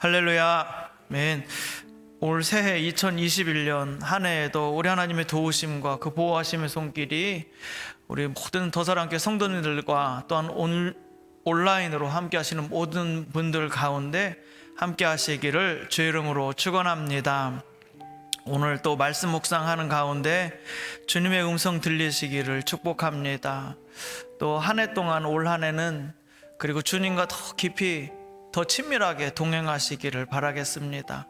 할렐루야. 아멘. 올 새해 2021년 한 해에도 우리 하나님의 도우심과 그 보호하심의 손길이 우리 모든 더사랑교회 성도님들과 또한 온라인으로 함께 하시는 모든 분들 가운데 함께 하시기를 주의 이름으로 축원합니다. 오늘 또 말씀 묵상하는 가운데 주님의 음성 들리시기를 축복합니다. 또 한 해 동안 올 한 해는 그리고 주님과 더 깊이 더 친밀하게 동행하시기를 바라겠습니다.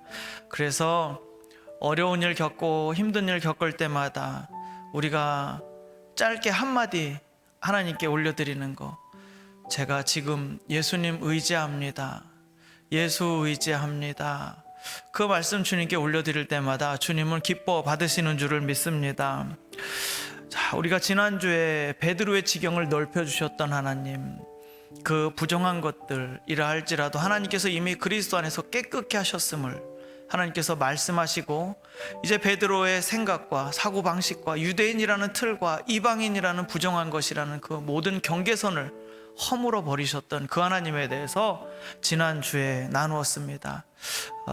그래서 어려운 일 겪고 힘든 일 겪을 때마다 우리가 짧게 한마디 하나님께 올려드리는 거, 제가 지금 예수님 의지합니다. 예수 의지합니다. 그 말씀 주님께 올려드릴 때마다 주님은 기뻐 받으시는 줄을 믿습니다. 자, 우리가 지난주에 베드로의 지경을 넓혀주셨던 하나님, 그 부정한 것들이라 할지라도 하나님께서 이미 그리스도 안에서 깨끗게 하셨음을 하나님께서 말씀하시고, 이제 베드로의 생각과 사고방식과 유대인이라는 틀과 이방인이라는 부정한 것이라는 그 모든 경계선을 허물어 버리셨던 그 하나님에 대해서 지난주에 나누었습니다.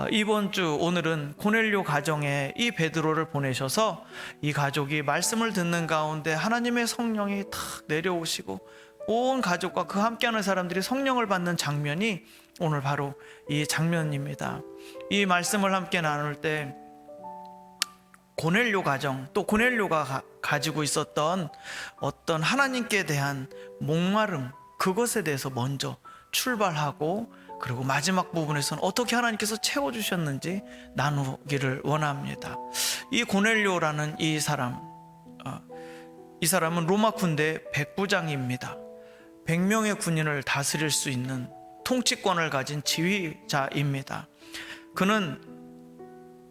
이번 주 오늘은 고넬료 가정에 이 베드로를 보내셔서 이 가족이 말씀을 듣는 가운데 하나님의 성령이 탁 내려오시고 온 가족과 그 함께하는 사람들이 성령을 받는 장면이 오늘 바로 이 장면입니다. 이 말씀을 함께 나눌 때 고넬료 가정, 또 고넬료가 가지고 있었던 어떤 하나님께 대한 목마름, 그것에 대해서 먼저 출발하고, 그리고 마지막 부분에서는 어떻게 하나님께서 채워주셨는지 나누기를 원합니다. 이 고넬료라는 이 사람은 로마 군대 백부장입니다. 100명의 군인을 다스릴 수 있는 통치권을 가진 지휘자입니다. 그는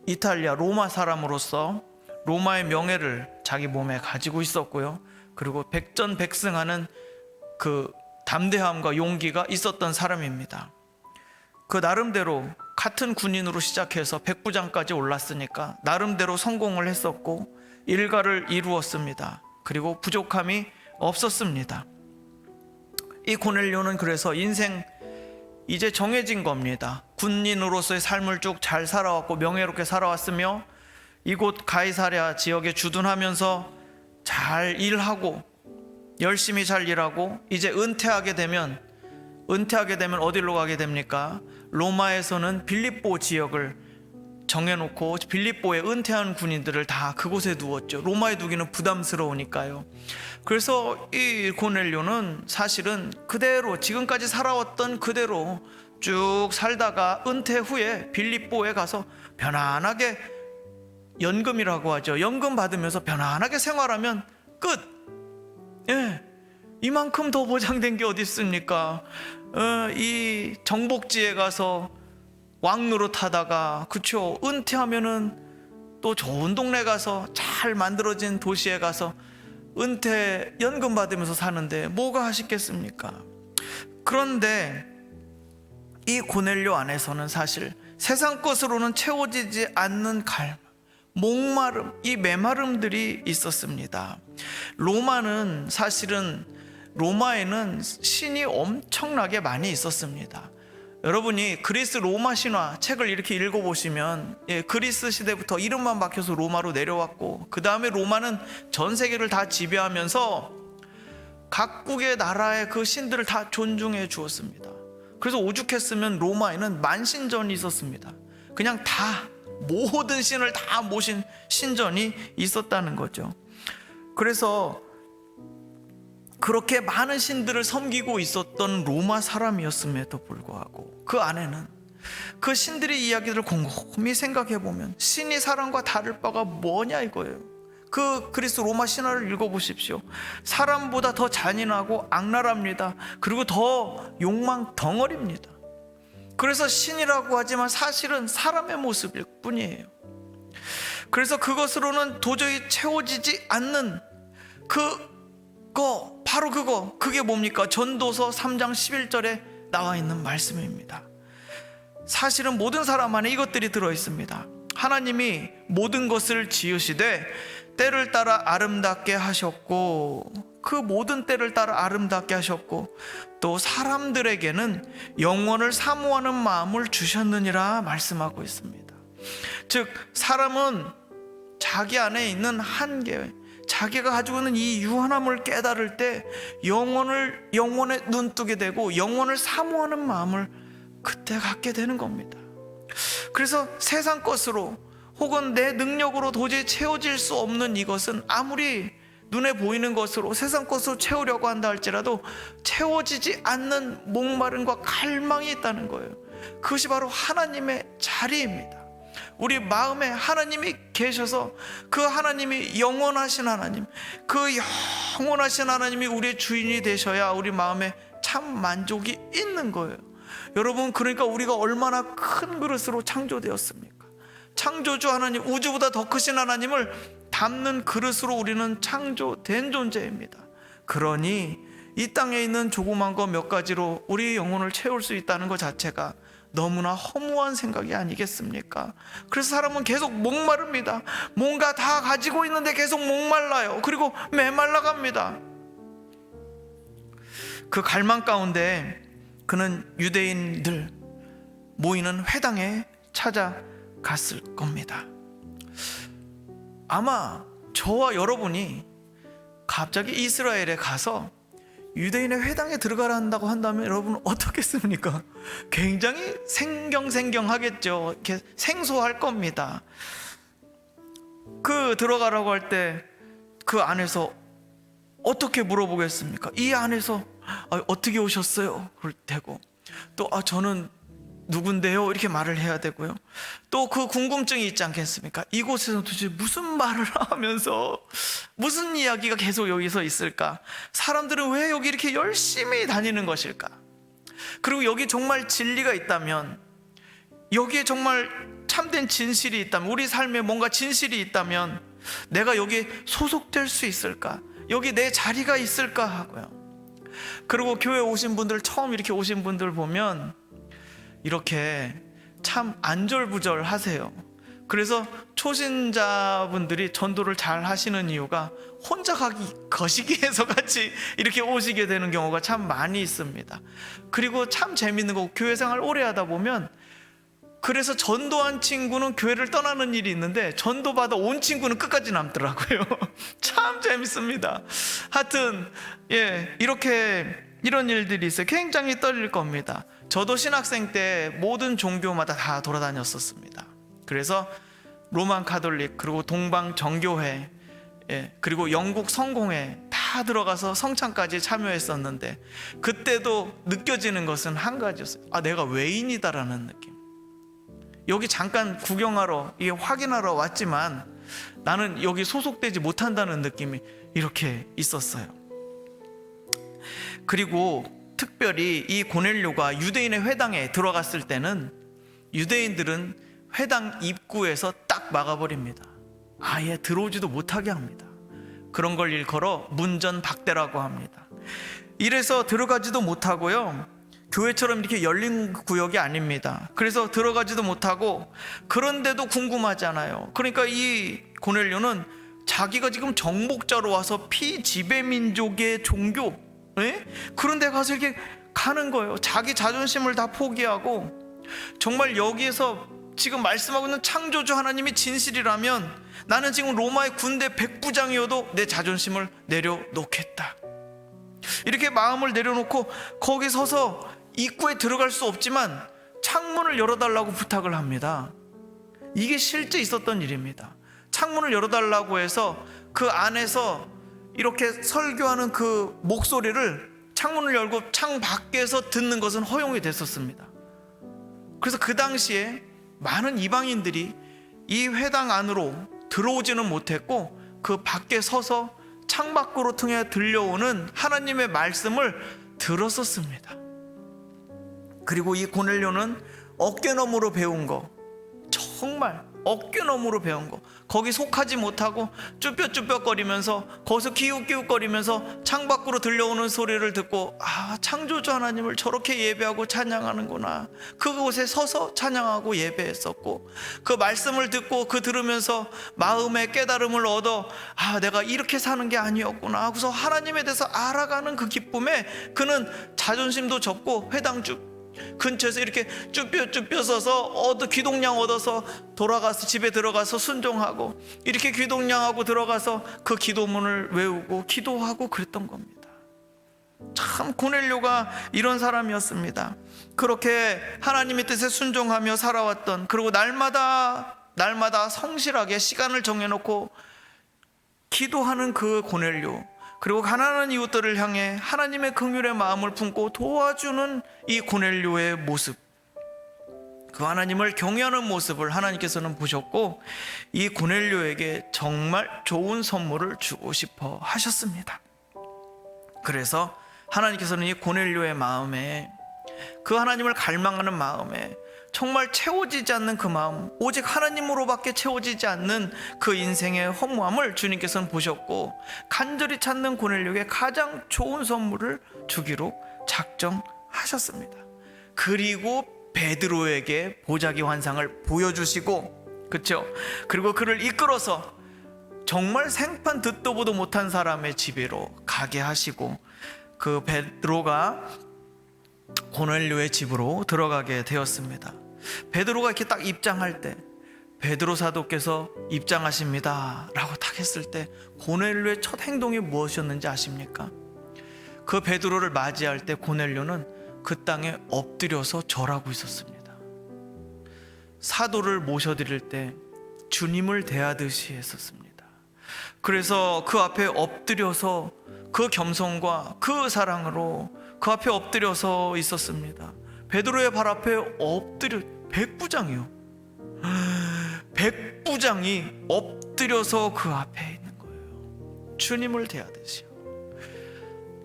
이탈리아 로마 사람으로서 로마의 명예를 자기 몸에 가지고 있었고요. 그리고 백전백승하는 그 담대함과 용기가 있었던 사람입니다. 그 나름대로 같은 군인으로 시작해서 백부장까지 올랐으니까 나름대로 성공을 했었고 일가를 이루었습니다. 그리고 부족함이 없었습니다. 이 고넬료는 그래서 인생 이제 정해진 겁니다. 군인으로서의 삶을 쭉 잘 살아왔고 명예롭게 살아왔으며 이곳 가이사랴 지역에 주둔하면서 잘 일하고 열심히 잘 일하고 이제 은퇴하게 되면 어디로 가게 됩니까? 로마에서는 빌립보 지역을 정해놓고 빌립보에 은퇴한 군인들을 다 그곳에 두었죠. 로마에 두기는 부담스러우니까요. 그래서 이 고넬료는 사실은 그대로 지금까지 살아왔던 그대로 쭉 살다가 은퇴 후에 빌립보에 가서 편안하게, 연금이라고 하죠, 연금 받으면서 편안하게 생활하면 끝. 이만큼 더 보장된 게 어디 있습니까? 이 정복지에 가서 왕노릇하다가, 그쵸, 은퇴하면은 또 좋은 동네 가서 잘 만들어진 도시에 가서 은퇴 연금 받으면서 사는데 뭐가 하시겠습니까? 그런데 이 고넬료 안에서는 사실 세상 것으로는 채워지지 않는 갈망, 목마름, 이 메마름들이 있었습니다. 로마에는 신이 엄청나게 많이 있었습니다. 여러분이 그리스 로마 신화 책을 이렇게 읽어보시면, 그리스 시대부터 이름만 박혀서 로마로 내려왔고, 그 다음에 로마는 전 세계를 다 지배하면서 각국의 나라의 그 신들을 다 존중해 주었습니다. 그래서 오죽했으면 로마에는 만신전이 있었습니다. 그냥 다 모든 신을 다 모신 신전이 있었다는 거죠. 그래서 그렇게 많은 신들을 섬기고 있었던 로마 사람이었음에도 불구하고 그 안에는 그 신들의 이야기들을 곰곰이 생각해보면 신이 사람과 다를 바가 뭐냐 이거예요. 그 그리스 로마 신화를 읽어보십시오. 사람보다 더 잔인하고 악랄합니다. 그리고 더 욕망 덩어리입니다. 그래서 신이라고 하지만 사실은 사람의 모습일 뿐이에요. 그래서 그것으로는 도저히 채워지지 않는 그게 뭡니까? 전도서 3장 11절에 나와 있는 말씀입니다. 사실은 모든 사람 안에 이것들이 들어있습니다. 하나님이 모든 것을 지으시되 때를 따라 아름답게 하셨고, 그 모든 때를 따라 아름답게 하셨고, 또 사람들에게는 영원을 사모하는 마음을 주셨느니라 말씀하고 있습니다. 즉 사람은 자기 안에 있는 한계, 자기가 가지고 있는 이 유한함을 깨달을 때 영원에 눈뜨게 되고 영원을 사모하는 마음을 그때 갖게 되는 겁니다. 그래서 세상 것으로 혹은 내 능력으로 도저히 채워질 수 없는 이것은 아무리 눈에 보이는 것으로 세상 것으로 채우려고 한다 할지라도 채워지지 않는 목마름과 갈망이 있다는 거예요. 그것이 바로 하나님의 자리입니다. 우리 마음에 하나님이 계셔서 그 하나님이 영원하신 하나님, 그 영원하신 하나님이 우리의 주인이 되셔야 우리 마음에 참 만족이 있는 거예요. 여러분, 그러니까 우리가 얼마나 큰 그릇으로 창조되었습니까? 창조주 하나님, 우주보다 더 크신 하나님을 담는 그릇으로 우리는 창조된 존재입니다. 그러니 이 땅에 있는 조그만 것 몇 가지로 우리의 영혼을 채울 수 있다는 것 자체가 너무나 허무한 생각이 아니겠습니까? 그래서 사람은 계속 목마릅니다. 뭔가 다 가지고 있는데 계속 목말라요. 그리고 메말라갑니다. 그 갈망 가운데 그는 유대인들 모이는 회당에 찾아갔을 겁니다. 아마 저와 여러분이 갑자기 이스라엘에 가서 유대인의 회당에 들어가라 한다고 한다면 여러분 어떻겠습니까? 굉장히 생경하겠죠. 이렇게 생소할 겁니다. 그 들어가라고 할 때 그 안에서 어떻게 물어보겠습니까? 이 안에서 어떻게 오셨어요? 그럴 테고, 또 저는 누군데요? 이렇게 말을 해야 되고요. 또 그 궁금증이 있지 않겠습니까? 이곳에서 도대체 무슨 말을 하면서 무슨 이야기가 계속 여기서 있을까? 사람들은 왜 여기 이렇게 열심히 다니는 것일까? 그리고 여기 정말 진리가 있다면, 여기에 정말 참된 진실이 있다면, 우리 삶에 뭔가 진실이 있다면 내가 여기에 소속될 수 있을까? 여기 내 자리가 있을까 하고요. 그리고 교회 오신 분들, 처음 이렇게 오신 분들 보면 이렇게 참 안절부절 하세요. 그래서 초신자분들이 전도를 잘 하시는 이유가 혼자 거시기 위해서 같이 이렇게 오시게 되는 경우가 참 많이 있습니다. 그리고 참 재밌는 거, 교회 생활 오래 하다 보면, 그래서 전도한 친구는 교회를 떠나는 일이 있는데 전도받아 온 친구는 끝까지 남더라고요. 참 재밌습니다. 하여튼 이런 일들이 있어요. 굉장히 떨릴 겁니다. 저도 신학생 때 모든 종교마다 다 돌아다녔었습니다. 그래서 로만 카톨릭, 그리고 동방 정교회, 그리고 영국 성공회 다 들어가서 성찬까지 참여했었는데, 그때도 느껴지는 것은 한 가지였어요. 내가 외인이다라는 느낌. 여기 잠깐 구경하러, 확인하러 왔지만 나는 여기 소속되지 못한다는 느낌이 이렇게 있었어요. 그리고 특별히 이 고넬료가 유대인의 회당에 들어갔을 때는 유대인들은 회당 입구에서 딱 막아버립니다. 아예 들어오지도 못하게 합니다. 그런 걸 일컬어 문전박대라고 합니다. 이래서 들어가지도 못하고요, 교회처럼 이렇게 열린 구역이 아닙니다. 그래서 들어가지도 못하고, 그런데도 궁금하잖아요. 그러니까 이 고넬료는 자기가 지금 정복자로 와서 피지배민족의 종교, 그런 데 가서 이렇게 가는 거예요. 자기 자존심을 다 포기하고, 정말 여기에서 지금 말씀하고 있는 창조주 하나님이 진실이라면 나는 지금 로마의 군대 백부장이어도 내 자존심을 내려놓겠다, 이렇게 마음을 내려놓고 거기 서서 입구에 들어갈 수 없지만 창문을 열어달라고 부탁을 합니다. 이게 실제 있었던 일입니다. 창문을 열어달라고 해서 그 안에서 이렇게 설교하는 그 목소리를 창문을 열고 창 밖에서 듣는 것은 허용이 됐었습니다. 그래서 그 당시에 많은 이방인들이 이 회당 안으로 들어오지는 못했고, 그 밖에 서서 창밖으로 통해 들려오는 하나님의 말씀을 들었었습니다. 그리고 이 고넬료는 어깨너머로 배운 거, 정말 어깨너머로 배운 거, 거기 속하지 못하고 쭈뼛쭈뼛거리면서 거기서 기웃기웃거리면서 창밖으로 들려오는 소리를 듣고, 아, 창조주 하나님을 저렇게 예배하고 찬양하는구나. 그곳에 서서 찬양하고 예배했었고, 그 말씀을 듣고 그 들으면서 마음의 깨달음을 얻어, 아, 내가 이렇게 사는 게 아니었구나 하고서 하나님에 대해서 알아가는 그 기쁨에 그는 자존심도 접고 회당주 근처에서 이렇게 쭈뼛쭈뼛 서서 귀동냥 얻어서 돌아가서 집에 들어가서 순종하고, 이렇게 귀동냥하고 들어가서 그 기도문을 외우고 기도하고 그랬던 겁니다. 참 고넬료가 이런 사람이었습니다. 그렇게 하나님의 뜻에 순종하며 살아왔던, 그리고 날마다 성실하게 시간을 정해놓고 기도하는 그 고넬료, 그리고 가난한 이웃들을 향해 하나님의 긍휼의 마음을 품고 도와주는 이 고넬료의 모습, 그 하나님을 경외하는 모습을 하나님께서는 보셨고, 이 고넬료에게 정말 좋은 선물을 주고 싶어 하셨습니다. 그래서 하나님께서는 이 고넬료의 마음에, 그 하나님을 갈망하는 마음에, 정말 채워지지 않는 그 마음, 오직 하나님으로밖에 채워지지 않는 그 인생의 허무함을 주님께서는 보셨고, 간절히 찾는 고넬료에게 가장 좋은 선물을 주기로 작정하셨습니다. 그리고 베드로에게 보자기 환상을 보여주시고, 그렇죠? 그리고 그를 이끌어서 정말 생판 듣도 보도 못한 사람의 집으로 가게 하시고, 그 베드로가 고넬료의 집으로 들어가게 되었습니다. 베드로가 이렇게 딱 입장할 때, 베드로 사도께서 입장하십니다 라고 딱 했을 때 고넬료의 첫 행동이 무엇이었는지 아십니까? 그 베드로를 맞이할 때 고넬료는 그 땅에 엎드려서 절하고 있었습니다. 사도를 모셔드릴 때 주님을 대하듯이 했었습니다. 그래서 그 앞에 엎드려서 그 겸손과 그 사랑으로 그 앞에 엎드려서 있었습니다. 베드로의 발 앞에 엎드려, 백부장이요, 백부장이 엎드려서 그 앞에 있는 거예요. 주님을 대하듯이요.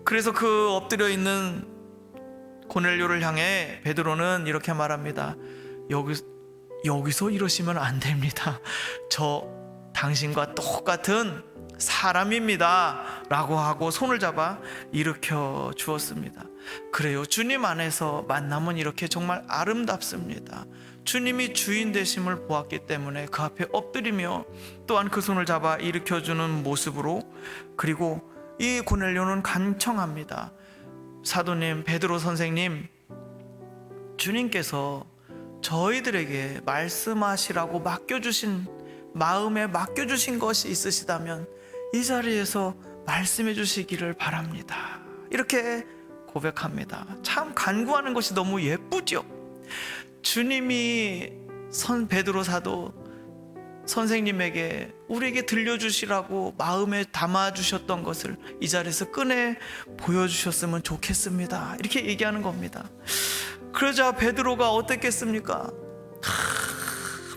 그래서 그 엎드려 있는 고넬료를 향해 베드로는 이렇게 말합니다. 여기서 이러시면 안 됩니다. 저 당신과 똑같은 사람입니다 라고 하고 손을 잡아 일으켜 주었습니다. 그래요, 주님 안에서 만남은 이렇게 정말 아름답습니다. 주님이 주인 되심을 보았기 때문에 그 앞에 엎드리며 또한 그 손을 잡아 일으켜주는 모습으로, 그리고 이 고넬료는 간청합니다. 사도님, 베드로 선생님, 주님께서 저희들에게 말씀하시라고 마음에 맡겨주신 것이 있으시다면 이 자리에서 말씀해 주시기를 바랍니다. 이렇게 고백합니다. 참 간구하는 것이 너무 예쁘죠. 주님이 베드로 사도 선생님에게, 우리에게 들려주시라고 마음에 담아주셨던 것을 이 자리에서 꺼내 보여주셨으면 좋겠습니다. 이렇게 얘기하는 겁니다. 그러자 베드로가 어땠겠습니까?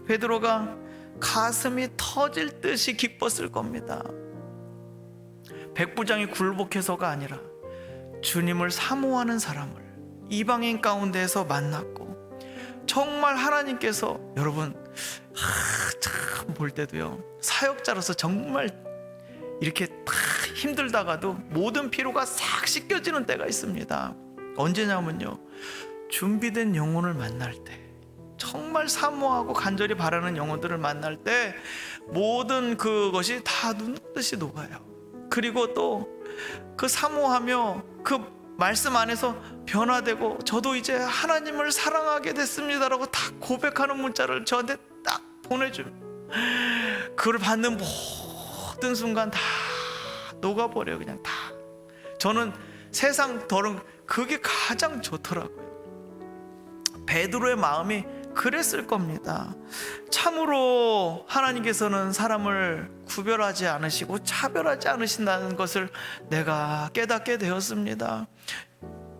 베드로가 가슴이 터질 듯이 기뻤을 겁니다. 백부장이 굴복해서가 아니라 주님을 사모하는 사람을 이방인 가운데에서 만났고, 정말 하나님께서, 여러분 참 볼 때도요, 사역자로서 정말 이렇게 다 힘들다가도 모든 피로가 싹 씻겨지는 때가 있습니다. 언제냐면요, 준비된 영혼을 만날 때, 정말 사모하고 간절히 바라는 영혼들을 만날 때 모든 그것이 다 눈뜨듯이 녹아요. 그리고 또 그 사모하며 그 말씀 안에서 변화되고, 저도 이제 하나님을 사랑하게 됐습니다라고 딱 고백하는 문자를 저한테 딱 보내주면, 그걸 받는 모든 순간 다 녹아버려요. 그냥 다. 저는 세상 더러운 그게 가장 좋더라고요. 베드로의 마음이 그랬을 겁니다. 참으로 하나님께서는 사람을 구별하지 않으시고 차별하지 않으신다는 것을 내가 깨닫게 되었습니다.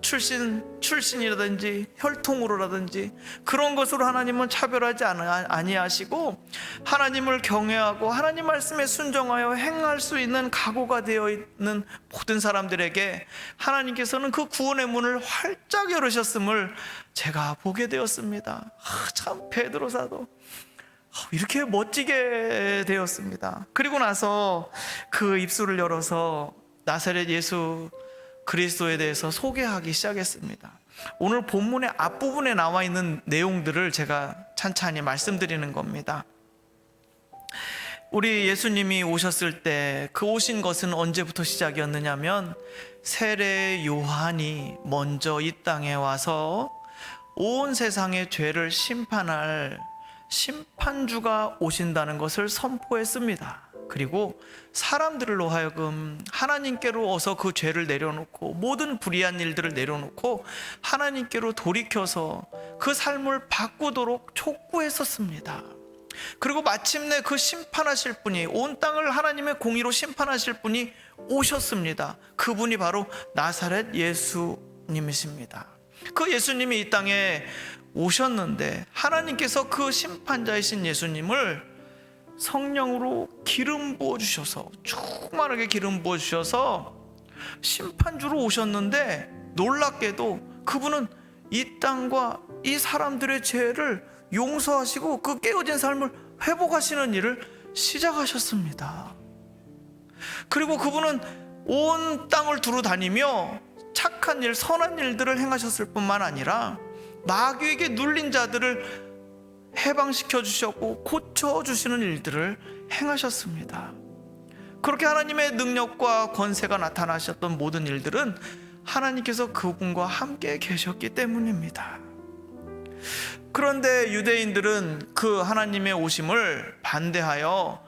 출신이라든지 혈통으로라든지 그런 것으로 하나님은 차별하지 아니하시고, 하나님을 경외하고 하나님 말씀에 순종하여 행할 수 있는 각오가 되어 있는 모든 사람들에게 하나님께서는 그 구원의 문을 활짝 열으셨음을 제가 보게 되었습니다. 참 베드로 사도 이렇게 멋지게 되었습니다. 그리고 나서 그 입술을 열어서 나사렛 예수 그리스도에 대해서 소개하기 시작했습니다. 오늘 본문의 앞부분에 나와 있는 내용들을 제가 찬찬히 말씀드리는 겁니다. 우리 예수님이 오셨을 때 그 오신 것은 언제부터 시작이었느냐면 세례 요한이 먼저 이 땅에 와서 온 세상의 죄를 심판할 심판주가 오신다는 것을 선포했습니다. 그리고 사람들로 하여금 하나님께로 어서 그 죄를 내려놓고 모든 불의한 일들을 내려놓고 하나님께로 돌이켜서 그 삶을 바꾸도록 촉구했었습니다. 그리고 마침내 그 심판하실 분이, 온 땅을 하나님의 공의로 심판하실 분이 오셨습니다. 그분이 바로 나사렛 예수님이십니다. 그 예수님이 이 땅에 오셨는데 하나님께서 그 심판자이신 예수님을 성령으로 기름 부어주셔서, 충만하게 기름 부어주셔서 심판주로 오셨는데, 놀랍게도 그분은 이 땅과 이 사람들의 죄를 용서하시고 그 깨어진 삶을 회복하시는 일을 시작하셨습니다. 그리고 그분은 온 땅을 두루 다니며 착한 일, 선한 일들을 행하셨을 뿐만 아니라 마귀에게 눌린 자들을 해방시켜 주셨고 고쳐주시는 일들을 행하셨습니다. 그렇게 하나님의 능력과 권세가 나타나셨던 모든 일들은 하나님께서 그분과 함께 계셨기 때문입니다. 그런데 유대인들은 그 하나님의 오심을 반대하여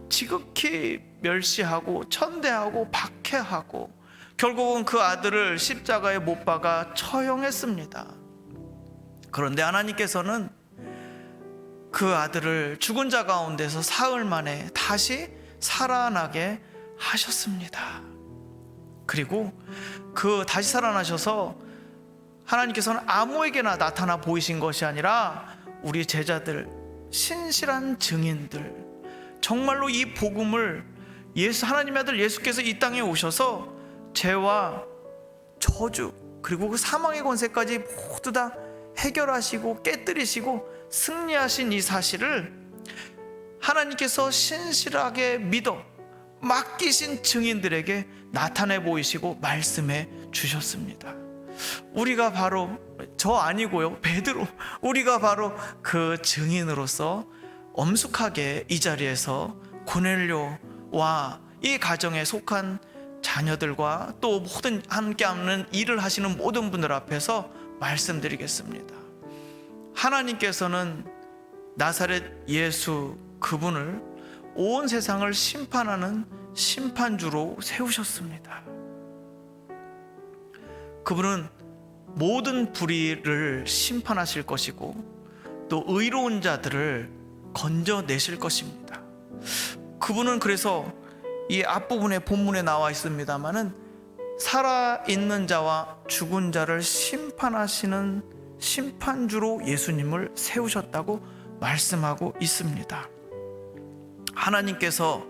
지극히 멸시하고 천대하고 박해하고 결국은 그 아들을 십자가에 못 박아 처형했습니다. 그런데 하나님께서는 그 아들을 죽은 자 가운데서 사흘 만에 다시 살아나게 하셨습니다. 그리고 그 다시 살아나셔서 하나님께서는 아무에게나 나타나 보이신 것이 아니라 우리 제자들, 신실한 증인들, 정말로 이 복음을 하나님의 아들 예수께서 이 땅에 오셔서 죄와 저주 그리고 그 사망의 권세까지 모두 다 해결하시고 깨뜨리시고 승리하신 이 사실을 하나님께서 신실하게 믿어 맡기신 증인들에게 나타내 보이시고 말씀해 주셨습니다. 우리가 바로, 저 아니고요, 베드로, 우리가 바로 그 증인으로서 엄숙하게 이 자리에서 고넬료와 이 가정에 속한 자녀들과 또 모든 함께하는 일을 하시는 모든 분들 앞에서 말씀드리겠습니다. 하나님께서는 나사렛 예수 그분을 온 세상을 심판하는 심판주로 세우셨습니다. 그분은 모든 불의를 심판하실 것이고 또 의로운 자들을 건져내실 것입니다. 그분은 그래서 이 앞부분에 본문에 나와 있습니다마는 살아있는 자와 죽은 자를 심판하시는 심판주로 예수님을 세우셨다고 말씀하고 있습니다. 하나님께서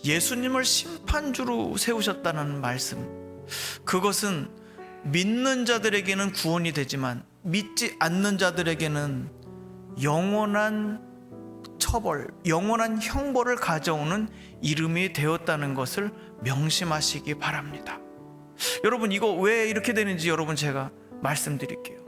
예수님을 심판주로 세우셨다는 말씀, 그것은 믿는 자들에게는 구원이 되지만 믿지 않는 자들에게는 영원한 처벌, 영원한 형벌을 가져오는 이름이 되었다는 것을 명심하시기 바랍니다. 여러분, 이거 왜 이렇게 되는지 여러분 제가 말씀드릴게요.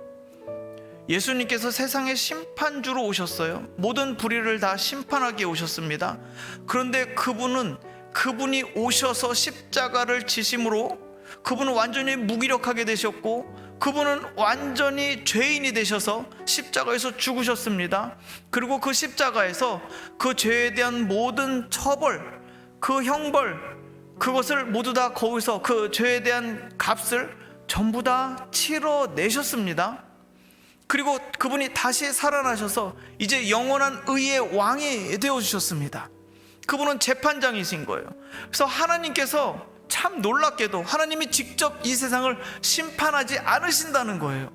예수님께서 세상의 심판주로 오셨어요. 모든 불의를 다 심판하기 오셨습니다. 그런데 그분이 오셔서 십자가를 지심으로 그분은 완전히 무기력하게 되셨고 그분은 완전히 죄인이 되셔서 십자가에서 죽으셨습니다. 그리고 그 십자가에서 그 죄에 대한 모든 처벌, 그 형벌, 그것을 모두 다 거기서 그 죄에 대한 값을 전부 다 치러내셨습니다. 그리고 그분이 다시 살아나셔서 이제 영원한 의의 왕이 되어주셨습니다. 그분은 재판장이신 거예요. 그래서 하나님께서 참 놀랍게도 하나님이 직접 이 세상을 심판하지 않으신다는 거예요.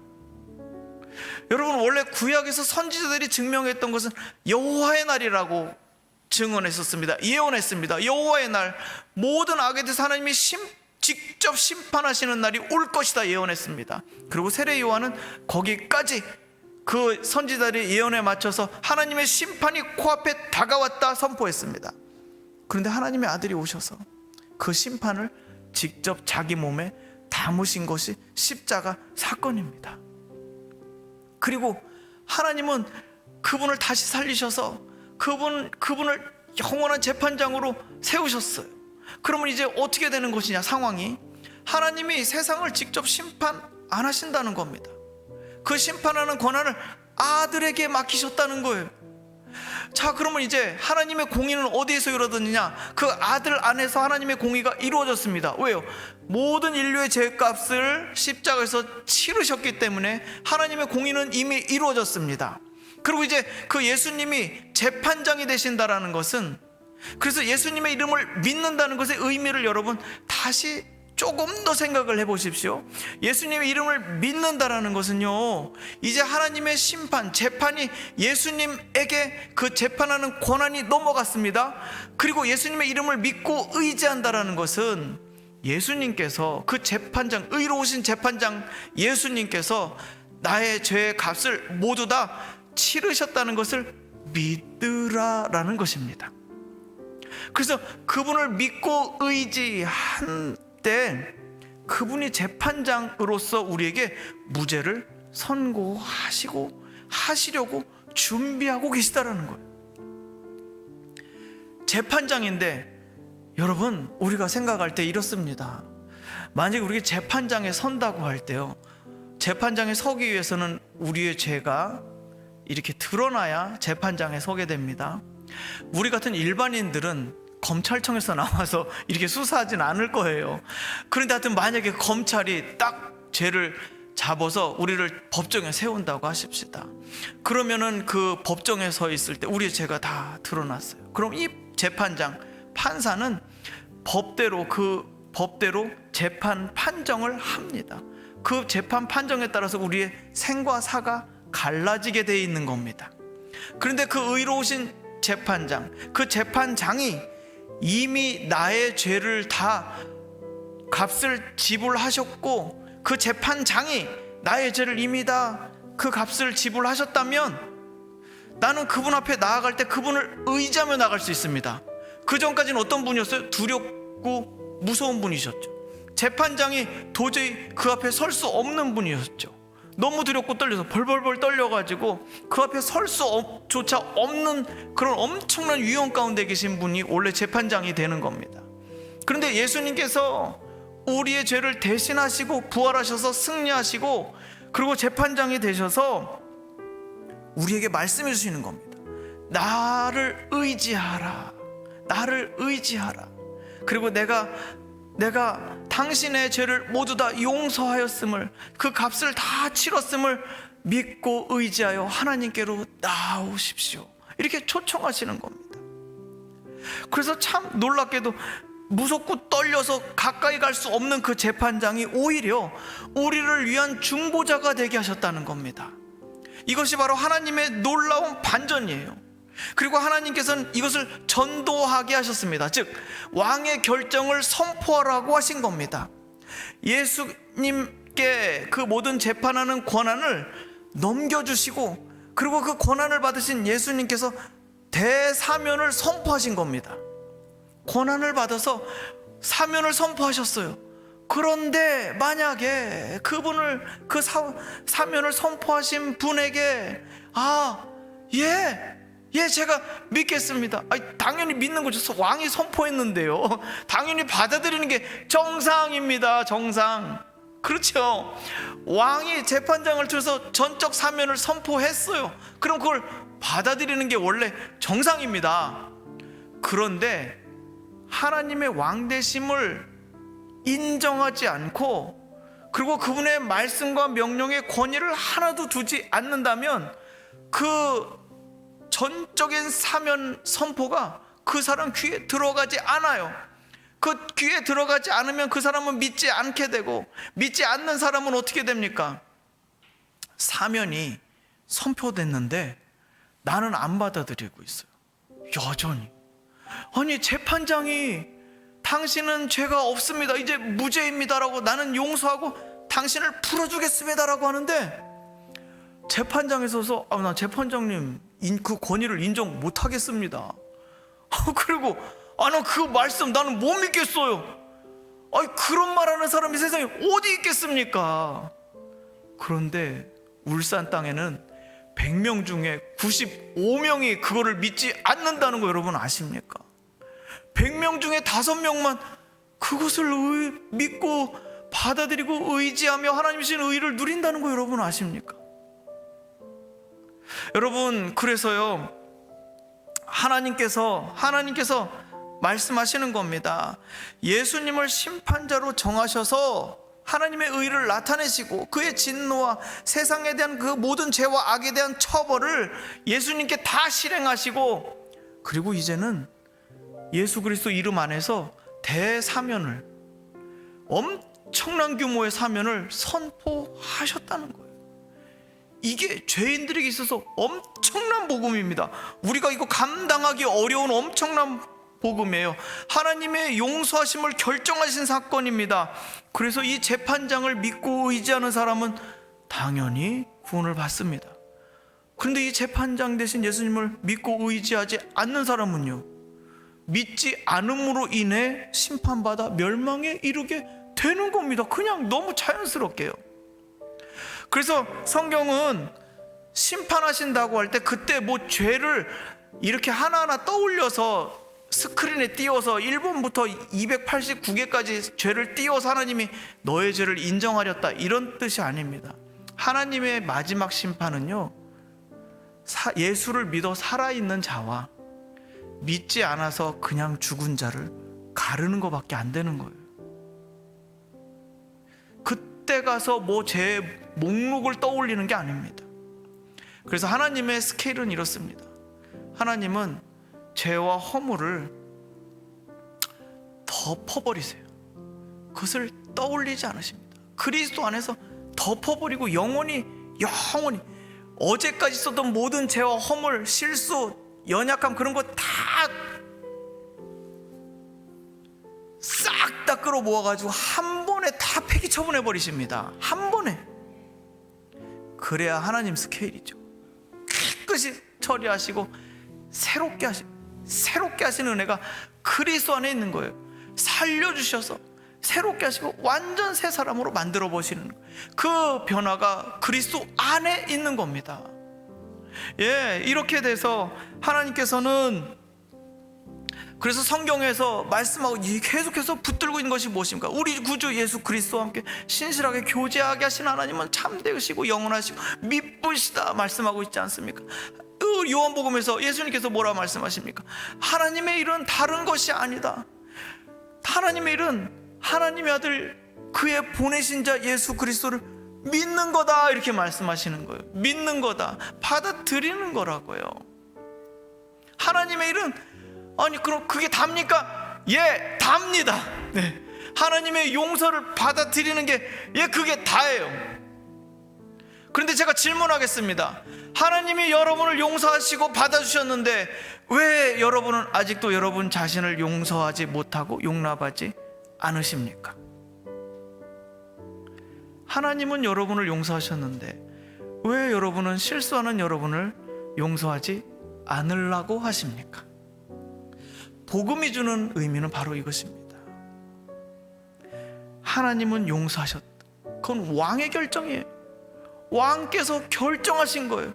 여러분, 원래 구약에서 선지자들이 증명했던 것은 여호와의 날이라고 증언했었습니다. 예언했습니다. 여호와의 날, 모든 악에 대해서 하나님이 직접 심판하시는 날이 올 것이다 예언했습니다. 그리고 세례 요한은 거기까지 그 선지자들의 예언에 맞춰서 하나님의 심판이 코앞에 다가왔다 선포했습니다. 그런데 하나님의 아들이 오셔서 그 심판을 직접 자기 몸에 담으신 것이 십자가 사건입니다. 그리고 하나님은 그분을 다시 살리셔서 그분을 영원한 재판장으로 세우셨어요. 그러면 이제 어떻게 되는 것이냐, 상황이 하나님이 세상을 직접 심판 안 하신다는 겁니다. 그 심판하는 권한을 아들에게 맡기셨다는 거예요. 자, 그러면 이제 하나님의 공의는 어디에서 이루어졌느냐? 그 아들 안에서 하나님의 공의가 이루어졌습니다. 왜요? 모든 인류의 죄값을 십자가에서 치르셨기 때문에 하나님의 공의는 이미 이루어졌습니다. 그리고 이제 그 예수님이 재판장이 되신다라는 것은, 그래서 예수님의 이름을 믿는다는 것의 의미를 여러분 다시 조금 더 생각을 해보십시오. 예수님의 이름을 믿는다라는 것은요, 이제 하나님의 심판, 재판이 예수님에게 그 재판하는 권한이 넘어갔습니다. 그리고 예수님의 이름을 믿고 의지한다라는 것은 예수님께서 그 재판장, 의로우신 재판장 예수님께서 나의 죄의 값을 모두 다 치르셨다는 것을 믿으라라는 것입니다. 그래서 그분을 믿고 의지한 때 그분이 재판장으로서 우리에게 무죄를 선고하시고 하시려고 준비하고 계시다라는 거예요. 재판장인데 여러분, 우리가 생각할 때 이렇습니다. 만약에 우리가 재판장에 선다고 할 때요, 재판장에 서기 위해서는 우리의 죄가 이렇게 드러나야 재판장에 서게 됩니다. 우리 같은 일반인들은 검찰청에서 나와서 이렇게 수사하진 않을 거예요. 그런데 하여튼 만약에 검찰이 딱 죄를 잡아서 우리를 법정에 세운다고 하십시다. 그러면은 그 법정에 서 있을 때 우리의 죄가 다 드러났어요. 그럼 이 재판장, 판사는 그 법대로 재판 판정을 합니다. 그 재판 판정에 따라서 우리의 생과 사가 갈라지게 돼 있는 겁니다. 그런데 그 의로우신 재판장, 그 재판장이 이미 나의 죄를 다 값을 지불하셨고, 그 재판장이 나의 죄를 이미 다 그 값을 지불하셨다면 나는 그분 앞에 나아갈 때 그분을 의지하며 나갈 수 있습니다. 그 전까지는 어떤 분이었어요? 두렵고 무서운 분이셨죠. 재판장이 도저히 그 앞에 설 수 없는 분이었죠. 너무 두렵고 떨려서 벌벌벌 떨려가지고 그 앞에 설 수조차 없는 그런 엄청난 위험 가운데 계신 분이 원래 재판장이 되는 겁니다. 그런데 예수님께서 우리의 죄를 대신하시고 부활하셔서 승리하시고 그리고 재판장이 되셔서 우리에게 말씀해 주시는 겁니다. 나를 의지하라, 나를 의지하라. 그리고 내가 당신의 죄를 모두 다 용서하였음을, 그 값을 다 치렀음을 믿고 의지하여 하나님께로 나오십시오. 이렇게 초청하시는 겁니다. 그래서 참 놀랍게도 무섭고 떨려서 가까이 갈 수 없는 그 재판장이 오히려 우리를 위한 중보자가 되게 하셨다는 겁니다. 이것이 바로 하나님의 놀라운 반전이에요. 그리고 하나님께서는 이것을 전도하게 하셨습니다. 즉 왕의 결정을 선포하라고 하신 겁니다. 예수님께 그 모든 재판하는 권한을 넘겨주시고, 그리고 그 권한을 받으신 예수님께서 대사면을 선포하신 겁니다. 권한을 받아서 사면을 선포하셨어요. 그런데 만약에 그분을, 그 사면을 선포하신 분에게 제가 믿겠습니다. 당연히 믿는 거죠. 왕이 선포했는데요. 당연히 받아들이는 게 정상입니다. 정상. 그렇죠. 왕이 재판장을 통해서 전적 사면을 선포했어요. 그럼 그걸 받아들이는 게 원래 정상입니다. 그런데 하나님의 왕되심을 인정하지 않고, 그리고 그분의 말씀과 명령의 권위를 하나도 두지 않는다면 그 전적인 사면 선포가 그 사람 귀에 들어가지 않아요. 그 귀에 들어가지 않으면 그 사람은 믿지 않게 되고, 믿지 않는 사람은 어떻게 됩니까? 사면이 선포됐는데 나는 안 받아들이고 있어요. 여전히. 아니, 재판장이 당신은 죄가 없습니다, 이제 무죄입니다라고, 나는 용서하고 당신을 풀어주겠습니다라고 하는데 재판장에 서서 나 재판장님 그 권위를 인정 못 하겠습니다. 그리고 나 그 말씀 나는 못 믿겠어요. 그런 말하는 사람이 세상에 어디 있겠습니까? 그런데 울산 땅에는 100명 중에 95명이 그거를 믿지 않는다는 거 여러분 아십니까? 100명 중에 5명만 그것을 믿고 받아들이고 의지하며 하나님 주신 의를 누린다는 거 여러분 아십니까? 여러분, 그래서요, 하나님께서 말씀하시는 겁니다. 예수님을 심판자로 정하셔서 하나님의 의를 나타내시고 그의 진노와 세상에 대한 그 모든 죄와 악에 대한 처벌을 예수님께 다 실행하시고, 그리고 이제는 예수 그리스도 이름 안에서 대사면을, 엄청난 규모의 사면을 선포하셨다는 거예요. 이게 죄인들에게 있어서 엄청난 복음입니다. 우리가 이거 감당하기 어려운 엄청난 복음이에요. 하나님의 용서하심을 결정하신 사건입니다. 그래서 이 재판장을 믿고 의지하는 사람은 당연히 구원을 받습니다. 그런데 이 재판장 대신 예수님을 믿고 의지하지 않는 사람은요, 믿지 않음으로 인해 심판받아 멸망에 이르게 되는 겁니다. 그냥 너무 자연스럽게요. 그래서 성경은 심판하신다고 할 때 그때 죄를 이렇게 하나하나 떠올려서 스크린에 띄워서 1번부터 289개까지 죄를 띄워서 하나님이 너의 죄를 인정하렸다 이런 뜻이 아닙니다. 하나님의 마지막 심판은요, 예수를 믿어 살아있는 자와 믿지 않아서 그냥 죽은 자를 가르는 것밖에 안 되는 거예요. 그때 가서 죄의 목록을 떠올리는 게 아닙니다. 그래서 하나님의 스케일은 이렇습니다. 하나님은 죄와 허물을 덮어버리세요. 그것을 떠올리지 않으십니다. 그리스도 안에서 덮어버리고 영원히 어제까지 있었던 모든 죄와 허물, 실수, 연약함 그런 거 싹 다 끌어모아가지고 한 번에 다 폐기 처분해 버리십니다. 한 번에. 그래야 하나님 스케일이죠. 깨끗이 처리하시고 새롭게 하시는 은혜가 그리스도 안에 있는 거예요. 살려주셔서 새롭게 하시고 완전 새 사람으로 만들어 보시는 거예요. 그 변화가 그리스도 안에 있는 겁니다. 이렇게 돼서 하나님께서는, 그래서 성경에서 말씀하고 계속해서 붙들고 있는 것이 무엇입니까? 우리 구주 예수 그리스도와 함께 신실하게 교제하게 하신 하나님은 참되시고 영원하시고 미쁘시다 말씀하고 있지 않습니까? 요한복음에서 예수님께서 뭐라 말씀하십니까? 하나님의 일은 다른 것이 아니다. 하나님의 일은 하나님의 아들 그의 보내신 자 예수 그리스도를 믿는 거다 이렇게 말씀하시는 거예요. 믿는 거다, 받아들이는 거라고요. 하나님의 일은 그럼 그게 답니까? 답니다. 하나님의 용서를 받아들이는 게 그게 다예요. 그런데 제가 질문하겠습니다. 하나님이 여러분을 용서하시고 받아주셨는데 왜 여러분은 아직도 여러분 자신을 용서하지 못하고 용납하지 않으십니까? 하나님은 여러분을 용서하셨는데 왜 여러분은 실수하는 여러분을 용서하지 않으려고 하십니까? 복음이 주는 의미는 바로 이것입니다. 하나님은 용서하셨다. 그건 왕의 결정이에요. 왕께서 결정하신 거예요.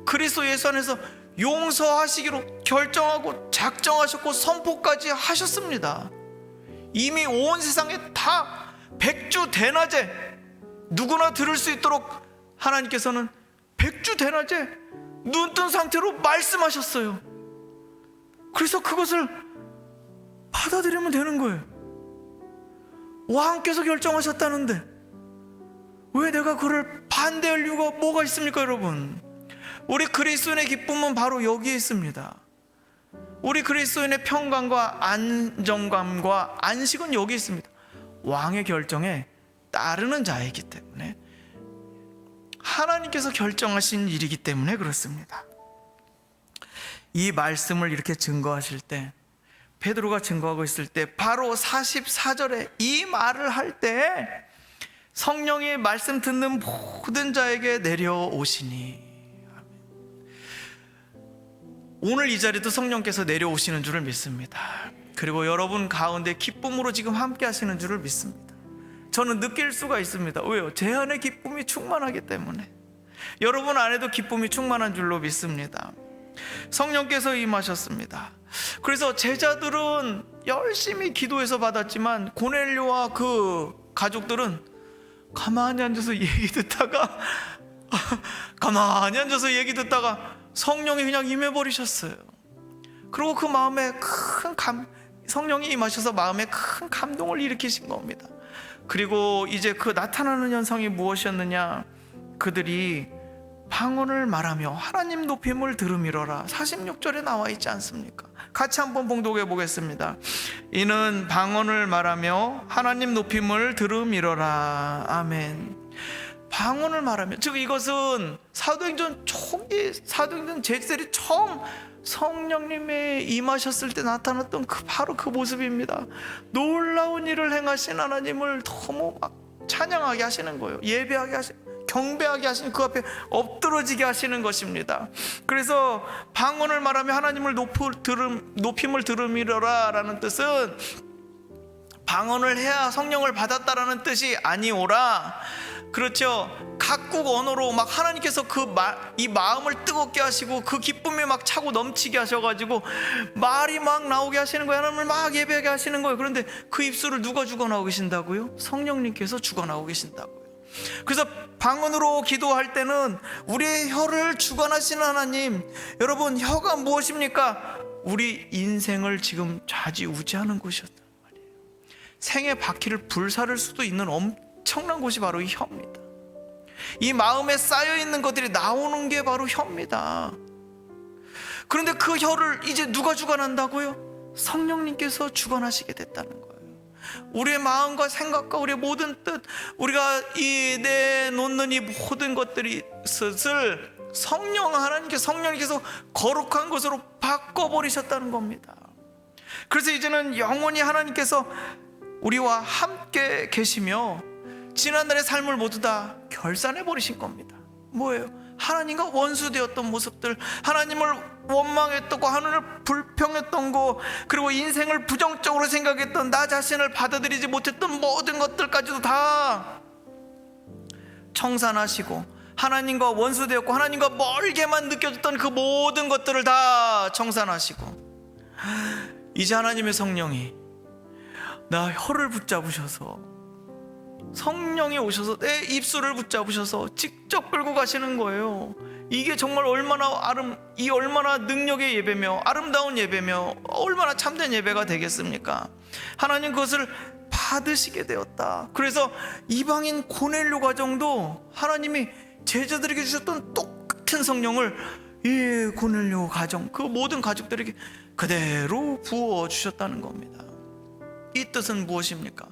그리스도 예수 안에서 용서하시기로 결정하고 작정하셨고 선포까지 하셨습니다. 이미 온 세상에 다 백주대낮에 누구나 들을 수 있도록 하나님께서는 백주대낮에 눈뜬 상태로 말씀하셨어요. 그래서 그것을 받아들이면 되는 거예요. 왕께서 결정하셨다는데 왜 내가 그를 반대할 이유가 뭐가 있습니까, 여러분? 우리 그리스도인의 기쁨은 바로 여기에 있습니다. 우리 그리스도인의 평강과 안정감과 안식은 여기 있습니다. 왕의 결정에 따르는 자이기 때문에, 하나님께서 결정하신 일이기 때문에 그렇습니다. 이 말씀을 이렇게 증거하실 때, 베드로가 증거하고 있을 때 바로 44절에 이 말을 할 때 성령이 말씀 듣는 모든 자에게 내려오시니. 오늘 이 자리도 성령께서 내려오시는 줄을 믿습니다. 그리고 여러분 가운데 기쁨으로 지금 함께 하시는 줄을 믿습니다. 저는 느낄 수가 있습니다. 왜요? 제 안에 기쁨이 충만하기 때문에. 여러분 안에도 기쁨이 충만한 줄로 믿습니다. 성령께서 임하셨습니다. 그래서 제자들은 열심히 기도해서 받았지만 고넬료와 그 가족들은 가만히 앉아서 얘기 듣다가 성령이 그냥 임해버리셨어요. 그리고 그 마음에 성령이 임하셔서 마음에 큰 감동을 일으키신 겁니다. 그리고 이제 그 나타나는 현상이 무엇이었느냐? 그들이 방언을 말하며 하나님 높임을 들음이러라. 46절에 나와 있지 않습니까? 같이 한번 봉독해 보겠습니다. 이는 방언을 말하며 하나님 높임을 들음이러라. 아멘. 방언을 말하며, 즉 이것은 사도행전 초기, 사도행전 제셀이 처음 성령님의 임하셨을 때 나타났던 바로 그 모습입니다. 놀라운 일을 행하신 하나님을 너무 막 찬양하게 하시는 거예요. 예배하게 하시는, 경배하게 하시는, 그 앞에 엎드러지게 하시는 것입니다. 그래서 방언을 말하며 하나님을 높임을 들음이러라 라는 뜻은 방언을 해야 성령을 받았다라는 뜻이 아니오라. 그렇죠. 각국 언어로 막 하나님께서 이 마음을 뜨겁게 하시고 그 기쁨이 막 차고 넘치게 하셔가지고 말이 막 나오게 하시는 거예요. 하나님을 막 예배하게 하시는 거예요. 그런데 그 입술을 누가 주관하고 계신다고요? 성령님께서 주관하고 계신다고요. 그래서 방언으로 기도할 때는 우리의 혀를 주관하시는 하나님, 여러분 혀가 무엇입니까? 우리 인생을 지금 좌지우지하는 곳이었단 말이에요. 생의 바퀴를 불사를 수도 있는 엄청난 곳이 바로 이 혀입니다. 이 마음에 쌓여있는 것들이 나오는 게 바로 혀입니다. 그런데 그 혀를 이제 누가 주관한다고요? 성령님께서 주관하시게 됐다는 거예요. 우리의 마음과 생각과 우리의 모든 뜻, 우리가 내놓는 이 모든 것들이 슬슬 성령님께서 거룩한 것으로 바꿔버리셨다는 겁니다. 그래서 이제는 영원히 하나님께서 우리와 함께 계시며 지난날의 삶을 모두 다 결산해 버리신 겁니다. 뭐예요? 하나님과 원수되었던 모습들, 하나님을 원망했던 거, 하나님을 불평했던 거, 그리고 인생을 부정적으로 생각했던, 나 자신을 받아들이지 못했던 모든 것들까지도 다 청산하시고, 하나님과 원수되었고 하나님과 멀게만 느껴졌던 그 모든 것들을 다 청산하시고, 이제 하나님의 성령이 나 혀를 붙잡으셔서, 성령이 오셔서 내 입술을 붙잡으셔서 직접 끌고 가시는 거예요. 이게 정말 얼마나 능력의 예배며 아름다운 예배며 얼마나 참된 예배가 되겠습니까? 하나님 그것을 받으시게 되었다. 그래서 이방인 고넬료 가정도 하나님이 제자들에게 주셨던 똑같은 성령을 이 고넬료 가정, 그 모든 가족들에게 그대로 부어주셨다는 겁니다. 이 뜻은 무엇입니까?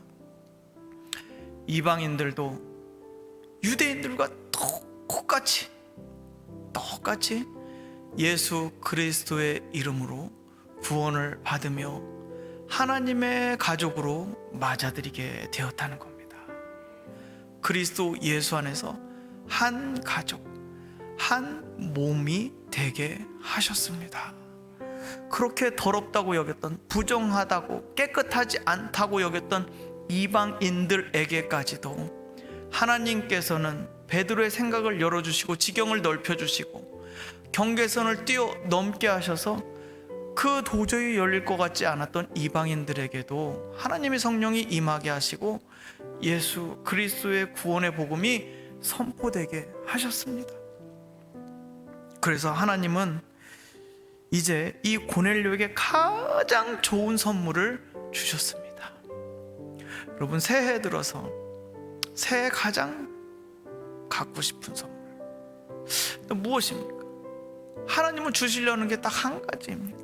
이방인들도 유대인들과 똑같이 예수 그리스도의 이름으로 구원을 받으며 하나님의 가족으로 맞아들이게 되었다는 겁니다. 그리스도 예수 안에서 한 가족, 한 몸이 되게 하셨습니다. 그렇게 더럽다고 여겼던, 부정하다고, 깨끗하지 않다고 여겼던 이방인들에게까지도 하나님께서는 베드로의 생각을 열어주시고 지경을 넓혀주시고 경계선을 뛰어넘게 하셔서 그 도저히 열릴 것 같지 않았던 이방인들에게도 하나님의 성령이 임하게 하시고 예수 그리스도의 구원의 복음이 선포되게 하셨습니다. 그래서 하나님은 이제 이 고넬료에게 가장 좋은 선물을 주셨습니다. 여러분, 새해 들어서 새해 가장 갖고 싶은 선물 무엇입니까? 하나님은 주시려는 게 딱 한 가지입니다.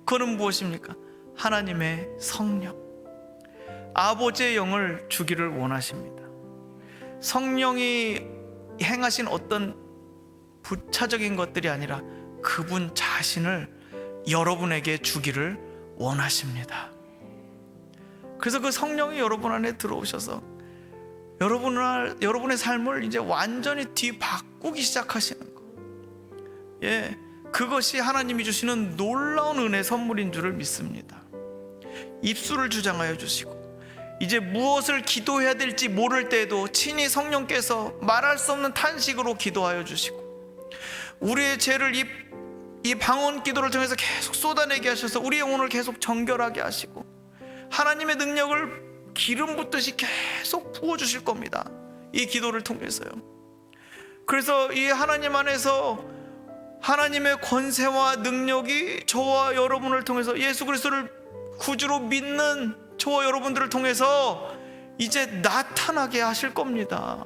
그거는 무엇입니까? 하나님의 성령, 아버지의 영을 주기를 원하십니다. 성령이 행하신 어떤 부차적인 것들이 아니라 그분 자신을 여러분에게 주기를 원하십니다. 그래서 그 성령이 여러분 안에 들어오셔서 여러분의 삶을 이제 완전히 뒤바꾸기 시작하시는 거. 예, 그것이 하나님이 주시는 놀라운 은혜 선물인 줄을 믿습니다. 입술을 주장하여 주시고, 이제 무엇을 기도해야 될지 모를 때에도 친히 성령께서 말할 수 없는 탄식으로 기도하여 주시고, 우리의 죄를 이 방언 기도를 통해서 계속 쏟아내게 하셔서 우리 영혼을 계속 정결하게 하시고, 하나님의 능력을 기름 붓듯이 계속 부어주실 겁니다. 이 기도를 통해서요. 그래서 이 하나님 안에서 하나님의 권세와 능력이 저와 여러분을 통해서, 예수 그리스도를 구주로 믿는 저와 여러분들을 통해서 이제 나타나게 하실 겁니다.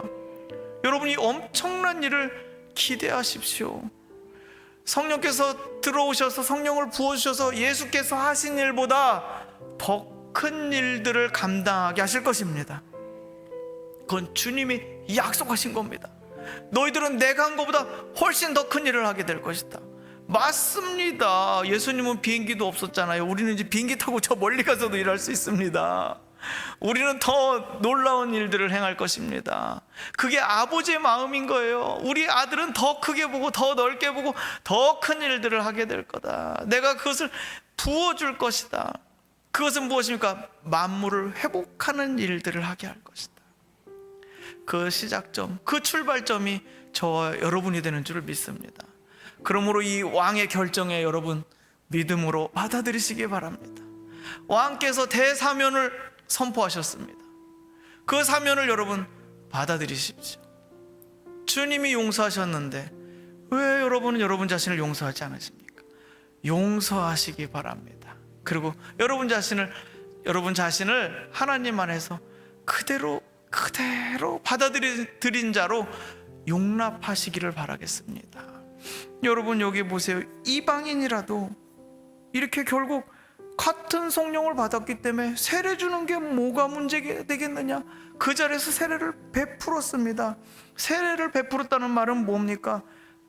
여러분이 엄청난 일을 기대하십시오. 성령께서 들어오셔서 성령을 부어주셔서 예수께서 하신 일보다 더 큰 일들을 감당하게 하실 것입니다. 그건 주님이 약속하신 겁니다. 너희들은 내가 한 것보다 훨씬 더 큰 일을 하게 될 것이다. 맞습니다. 예수님은 비행기도 없었잖아요. 우리는 이제 비행기 타고 저 멀리 가서도 일할 수 있습니다. 우리는 더 놀라운 일들을 행할 것입니다. 그게 아버지의 마음인 거예요. 우리 아들은 더 크게 보고 더 넓게 보고 더 큰 일들을 하게 될 거다. 내가 그것을 부어줄 것이다. 그것은 무엇입니까? 만물을 회복하는 일들을 하게 할 것이다. 그 시작점, 그 출발점이 저와 여러분이 되는 줄을 믿습니다. 그러므로 이 왕의 결정에 여러분 믿음으로 받아들이시기 바랍니다. 왕께서 대사면을 선포하셨습니다. 그 사면을 여러분 받아들이십시오. 주님이 용서하셨는데 왜 여러분은 여러분 자신을 용서하지 않으십니까? 용서하시기 바랍니다. 그리고 여러분 자신을 하나님 안에서 그대로 받아들인 자로 용납하시기를 바라겠습니다. 여러분 여기 보세요. 이방인이라도 이렇게 결국 같은 성령을 받았기 때문에 세례 주는 게 뭐가 문제가 되겠느냐? 그 자리에서 세례를 베풀었습니다. 세례를 베풀었다는 말은 뭡니까?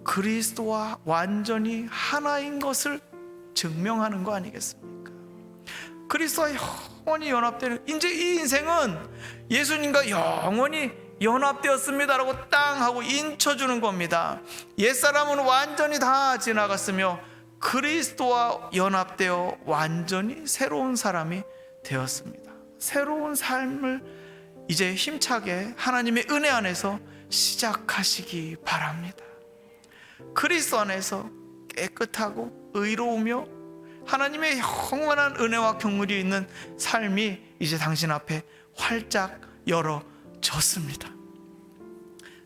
그리스도와 완전히 하나인 것을 증명하는 거 아니겠습니까? 그리스도와 영원히 연합되는, 이제 이 인생은 예수님과 영원히 연합되었습니다라고 땅 하고 인쳐주는 겁니다. 옛사람은 완전히 다 지나갔으며 그리스도와 연합되어 완전히 새로운 사람이 되었습니다. 새로운 삶을 이제 힘차게 하나님의 은혜 안에서 시작하시기 바랍니다. 그리스도 안에서 깨끗하고 의로우며 하나님의 영원한 은혜와 긍휼이 있는 삶이 이제 당신 앞에 활짝 열어졌습니다.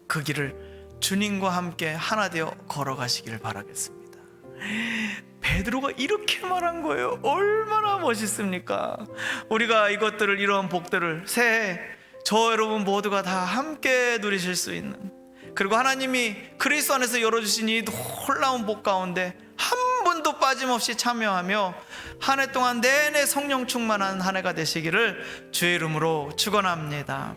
그 길을 주님과 함께 하나 되어 걸어가시길 바라겠습니다. 베드로가 이렇게 말한 거예요. 얼마나 멋있습니까? 우리가 이것들을, 이러한 복들을 새해 저 여러분 모두가 다 함께 누리실 수 있는, 그리고 하나님이 그리스도 안에서 열어주신 이 놀라운 복 가운데 한 분도 빠짐없이 참여하며 한 해 동안 내내 성령 충만한 한 해가 되시기를 주의 이름으로 축원합니다.